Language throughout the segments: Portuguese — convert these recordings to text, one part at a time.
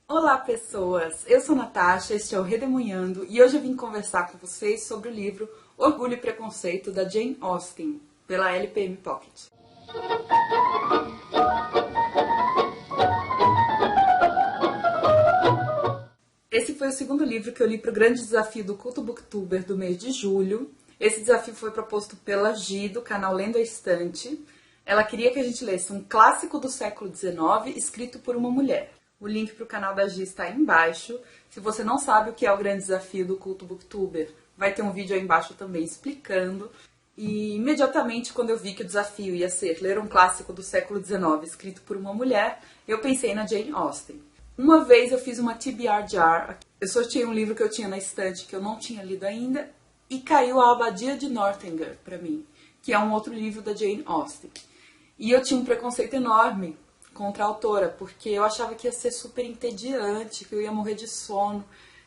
Olá, pessoas! Eu sou Natasha, este é o Redemunhando e hoje eu vim conversar com vocês sobre o livro Orgulho e Preconceito, da Jane Austen, pela LPM Pocket. Esse foi o segundo livro que eu li para o grande desafio do Culto Booktuber do mês de julho. Esse desafio foi proposto pela Gi, do canal Lendo a Estante. Ela queria que a gente lesse um clássico do século XIX escrito por uma mulher. O link para o canal da Gi está aí embaixo. Se você não sabe o que é o grande desafio do Culto Booktuber, vai ter um vídeo aí embaixo também explicando. E imediatamente, quando eu vi que o desafio ia ser ler um clássico do século XIX escrito por uma mulher, eu pensei na Jane Austen. Uma vez eu fiz uma TBR Jar, eu sorteei um livro que eu tinha na estante que eu não tinha lido ainda e caiu A Abadia de Northanger para mim, que é um outro livro da Jane Austen. E eu tinha um preconceito enorme contra a autora, porque eu achava que ia ser super entediante, que eu ia morrer de sono,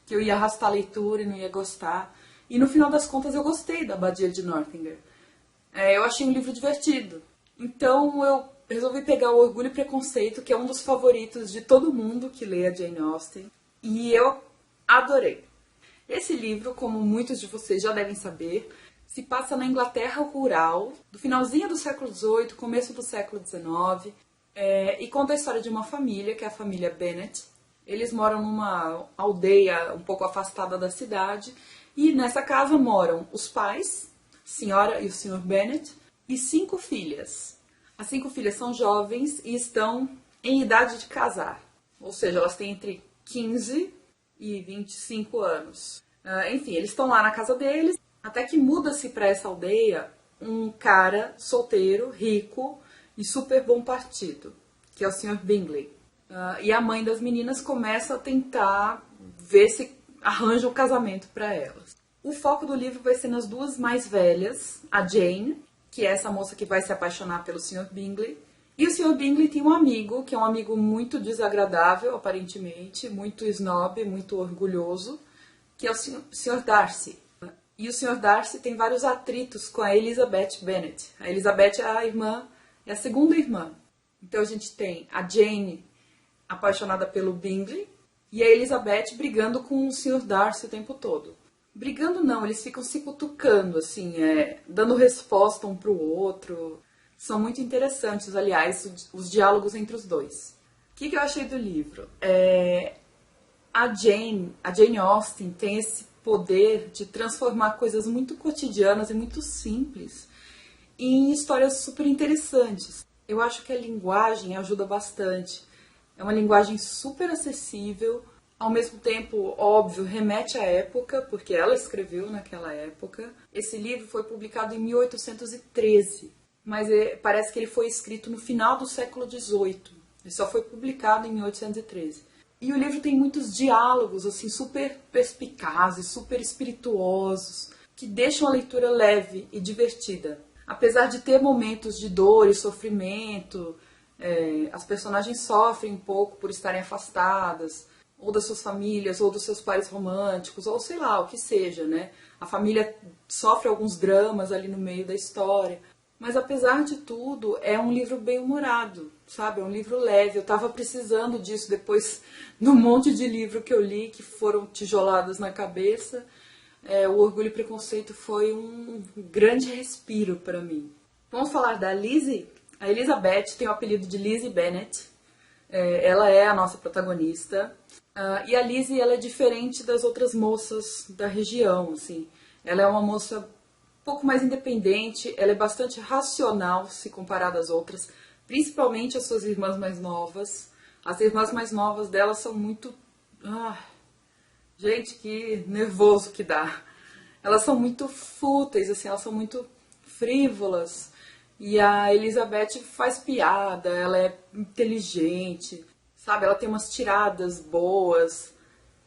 que eu ia arrastar a leitura e não ia gostar. E no final das contas eu gostei da Abadia de Northanger. Eu achei um livro divertido. Então eu resolvi pegar o Orgulho e Preconceito, que é um dos favoritos de todo mundo que lê a Jane Austen, e eu adorei. Esse livro, como muitos de vocês já devem saber, se passa na Inglaterra rural, do finalzinho do século XVIII, começo do século XIX, e conta a história de uma família, que é a família Bennet. Eles moram numa aldeia um pouco afastada da cidade, e nessa casa moram os pais, a senhora e o senhor Bennet, e 5 filhas. As 5 filhas são jovens e estão em idade de casar, ou seja, elas têm entre 15 e 25 anos. Enfim, eles estão lá na casa deles, até que muda-se para essa aldeia um cara solteiro, rico e super bom partido, que é o Sr. Bingley. E a mãe das meninas começa a tentar ver se arranja um casamento para elas. O foco do livro vai ser nas duas mais velhas, a Jane, que é essa moça que vai se apaixonar pelo Sr. Bingley. E o Sr. Bingley tem um amigo, que é um amigo muito desagradável, aparentemente, muito snob, muito orgulhoso, que é o Sr. Darcy. E o Sr. Darcy tem vários atritos com a Elizabeth Bennet. A Elizabeth é a irmã, é a segunda irmã. Então a gente tem a Jane apaixonada pelo Bingley e a Elizabeth brigando com o Sr. Darcy o tempo todo. Brigando não, eles ficam se cutucando, assim, dando resposta um pro outro. São muito interessantes, aliás, os diálogos entre os dois. O que eu achei do livro? A Jane Austen tem esse poder de transformar coisas muito cotidianas e muito simples em histórias super interessantes. Eu acho que a linguagem ajuda bastante. É uma linguagem super acessível, ao mesmo tempo, óbvio, remete à época, porque ela escreveu naquela época. Esse livro foi publicado em 1813, mas parece que ele foi escrito no final do século XVIII. Ele só foi publicado em 1813. E o livro tem muitos diálogos, assim, super perspicazes, super espirituosos, que deixam a leitura leve e divertida. Apesar de ter momentos de dor e sofrimento, as personagens sofrem um pouco por estarem afastadas, ou das suas famílias, ou dos seus pares românticos, ou sei lá, o que seja, né? A família sofre alguns dramas ali no meio da história. Mas apesar de tudo, é um livro bem humorado, sabe? É um livro leve. Eu tava precisando disso depois do monte de livro que eu li, que foram tijoladas na cabeça. O Orgulho e Preconceito foi um grande respiro para mim. Vamos falar da Lizzie? A Elizabeth tem o apelido de Lizzie Bennet. Ela é a nossa protagonista. E a Lizzie, ela é diferente das outras moças da região, assim. Ela é uma moça um pouco mais independente, ela é bastante racional se comparada às outras, principalmente as suas irmãs mais novas. As irmãs mais novas dela são muito... gente, que nervoso que dá. Elas são muito fúteis, assim, elas são muito frívolas. E a Elizabeth faz piada, ela é inteligente, sabe? Ela tem umas tiradas boas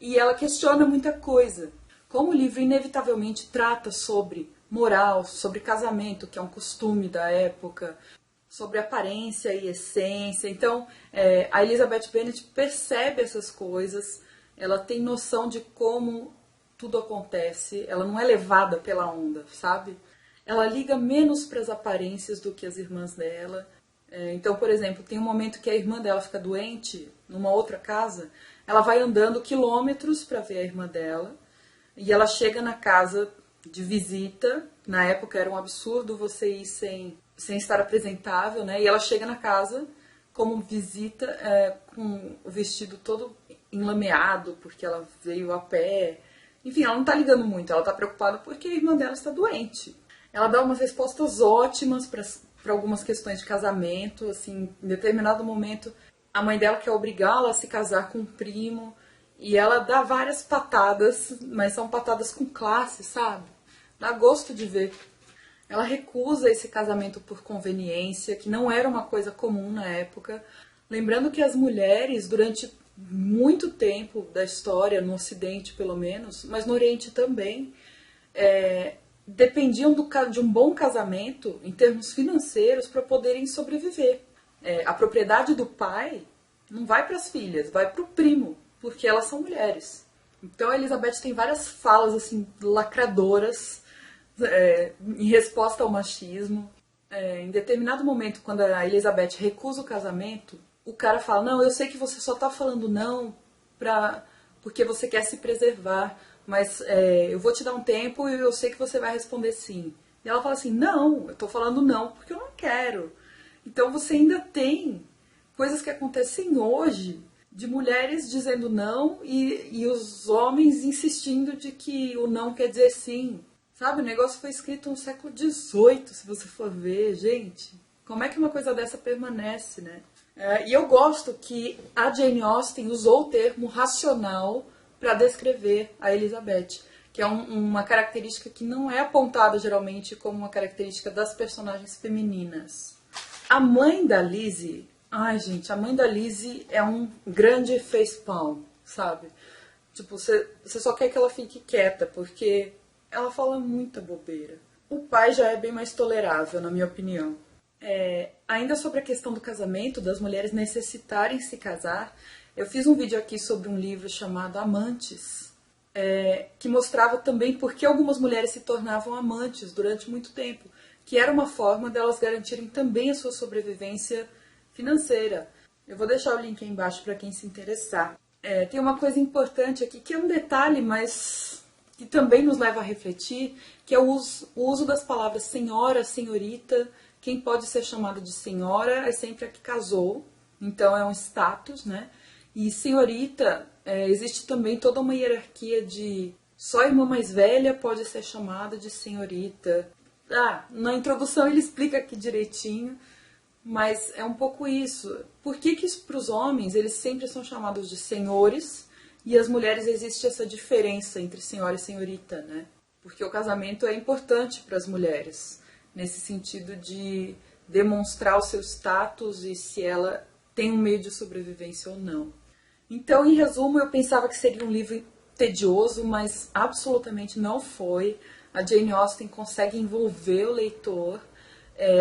e ela questiona muita coisa. Como o livro inevitavelmente trata sobre moral, sobre casamento, que é um costume da época, sobre aparência e essência. Então, a Elizabeth Bennet percebe essas coisas, ela tem noção de como tudo acontece, ela não é levada pela onda, sabe? Ela liga menos para as aparências do que as irmãs dela. Então, por exemplo, tem um momento que a irmã dela fica doente numa outra casa, ela vai andando quilômetros para ver a irmã dela, e ela chega na casa de visita. Na época era um absurdo você ir sem estar apresentável, né? E ela chega na casa como visita, com o vestido todo enlameado, porque ela veio a pé. Enfim, ela não tá ligando muito, ela tá preocupada porque a irmã dela está doente. Ela dá umas respostas ótimas para algumas questões de casamento, assim, em determinado momento a mãe dela quer obrigá-la a se casar com um primo, e ela dá várias patadas, mas são patadas com classe, sabe? Dá gosto de ver. Ela recusa esse casamento por conveniência, que não era uma coisa comum na época. Lembrando que as mulheres, durante muito tempo da história, no Ocidente pelo menos, mas no Oriente também, dependiam de um bom casamento, em termos financeiros, para poderem sobreviver. A propriedade do pai não vai para as filhas, vai para o primo, porque elas são mulheres. Então a Elizabeth tem várias falas assim lacradoras em resposta ao machismo. Em determinado momento, quando a Elizabeth recusa o casamento, o cara fala: não, eu sei que você só tá falando não porque você quer se preservar, mas eu vou te dar um tempo e eu sei que você vai responder sim. E ela fala assim: não, eu tô falando não porque eu não quero. Então você ainda tem coisas que acontecem hoje de mulheres dizendo não e os homens insistindo de que o não quer dizer sim. Sabe, o negócio foi escrito no século XVIII, se você for ver, gente. Como é que uma coisa dessa permanece, né? E eu gosto que a Jane Austen usou o termo racional para descrever a Elizabeth, que é uma característica que não é apontada geralmente como uma característica das personagens femininas. A mãe da Lizzie, ai gente, a mãe da Lizzie é um grande facepalm, sabe? Tipo, você só quer que ela fique quieta, porque ela fala muita bobeira. O pai já é bem mais tolerável, na minha opinião. Ainda sobre a questão do casamento, das mulheres necessitarem se casar, eu fiz um vídeo aqui sobre um livro chamado Amantes, que mostrava também por que algumas mulheres se tornavam amantes durante muito tempo, que era uma forma delas garantirem também a sua sobrevivência financeira. Eu vou deixar o link aí embaixo para quem se interessar. Tem uma coisa importante aqui, que é um detalhe, mas que também nos leva a refletir, que é o uso das palavras senhora, senhorita. Quem pode ser chamado de senhora é sempre a que casou, então é um status, né? E senhorita, existe também toda uma hierarquia de só a irmã mais velha pode ser chamada de senhorita. Na introdução ele explica aqui direitinho, mas é um pouco isso. Por que para os homens eles sempre são chamados de senhores e as mulheres existe essa diferença entre senhora e senhorita, né? Porque o casamento é importante para as mulheres, nesse sentido de demonstrar o seu status e se ela tem um meio de sobrevivência ou não. Então, em resumo, eu pensava que seria um livro tedioso, mas absolutamente não foi. A Jane Austen consegue envolver o leitor.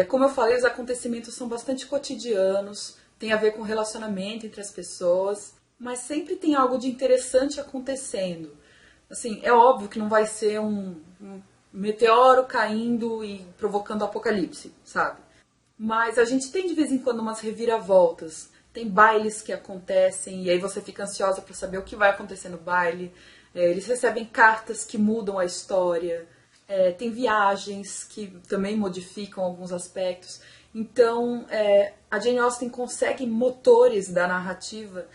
Como eu falei, os acontecimentos são bastante cotidianos, tem a ver com o relacionamento entre as pessoas, mas sempre tem algo de interessante acontecendo. Assim, é óbvio que não vai ser um meteoro caindo e provocando apocalipse, sabe? Mas a gente tem de vez em quando umas reviravoltas. Tem bailes que acontecem e aí você fica ansiosa para saber o que vai acontecer no baile. Eles recebem cartas que mudam a história. Tem viagens que também modificam alguns aspectos. Então, a Jane Austen consegue motores da narrativa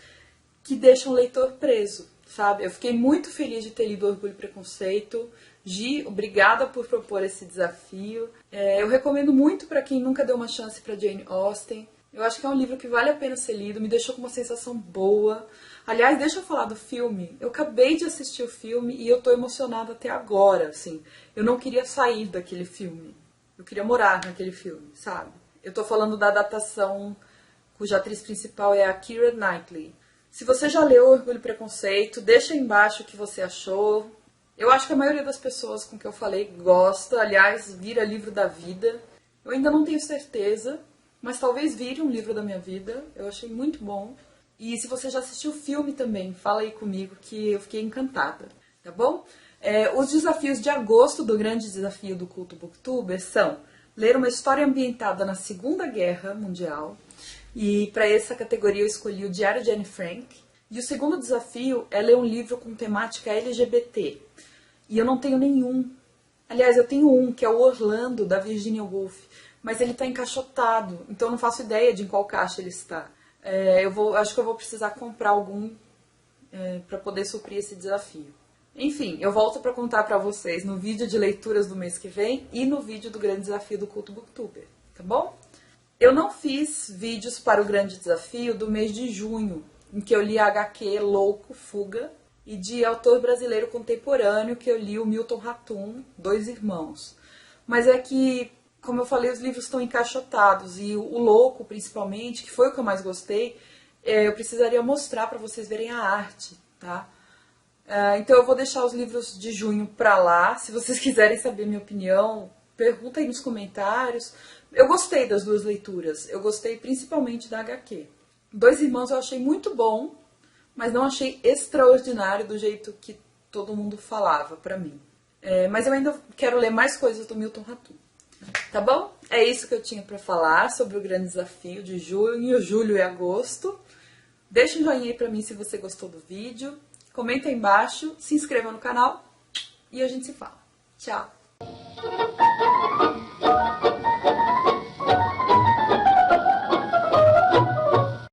que deixam o leitor preso, sabe? Eu fiquei muito feliz de ter lido Orgulho e Preconceito. Gi, obrigada por propor esse desafio. Eu recomendo muito para quem nunca deu uma chance para Jane Austen. Eu acho que é um livro que vale a pena ser lido, me deixou com uma sensação boa. Aliás, deixa eu falar do filme. Eu acabei de assistir o filme e eu tô emocionada até agora, assim. Eu não queria sair daquele filme. Eu queria morar naquele filme, sabe? Eu tô falando da adaptação cuja atriz principal é a Keira Knightley. Se você já leu Orgulho e Preconceito, deixa aí embaixo o que você achou. Eu acho que a maioria das pessoas com que eu falei gosta. Aliás, vira livro da vida. Eu ainda não tenho certeza, mas talvez vire um livro da minha vida. Eu achei muito bom. E se você já assistiu o filme também, fala aí comigo que eu fiquei encantada, tá bom? Os desafios de agosto do grande desafio do Culto Booktuber são ler uma história ambientada na Segunda Guerra Mundial, E para essa categoria eu escolhi o Diário de Anne Frank. E o segundo desafio é ler um livro com temática LGBT. E eu não tenho nenhum. Aliás, eu tenho um, que é o Orlando, da Virginia Woolf. Mas ele está encaixotado, então eu não faço ideia de em qual caixa ele está. Acho que eu vou precisar comprar algum para poder suprir esse desafio. Enfim, eu volto para contar para vocês no vídeo de leituras do mês que vem e no vídeo do grande desafio do Culto Booktuber, tá bom? Eu não fiz vídeos para o grande desafio do mês de junho, em que eu li a HQ Louco, Fuga, e de autor brasileiro contemporâneo, que eu li o Milton Ratum, Dois Irmãos. Mas é que, como eu falei, os livros estão encaixotados, e o Louco, principalmente, que foi o que eu mais gostei, eu precisaria mostrar para vocês verem a arte, tá? Então eu vou deixar os livros de junho pra lá. Se vocês quiserem saber minha opinião, pergunta aí nos comentários. Eu gostei das duas leituras, eu gostei principalmente da HQ. Dois Irmãos eu achei muito bom, mas não achei extraordinário do jeito que todo mundo falava pra mim. Mas eu ainda quero ler mais coisas do Milton Ratum. Tá bom? É isso que eu tinha pra falar sobre o grande desafio de junho, julho e agosto. Deixa um joinha aí pra mim se você gostou do vídeo. Comenta aí embaixo, se inscreva no canal e a gente se fala. Tchau!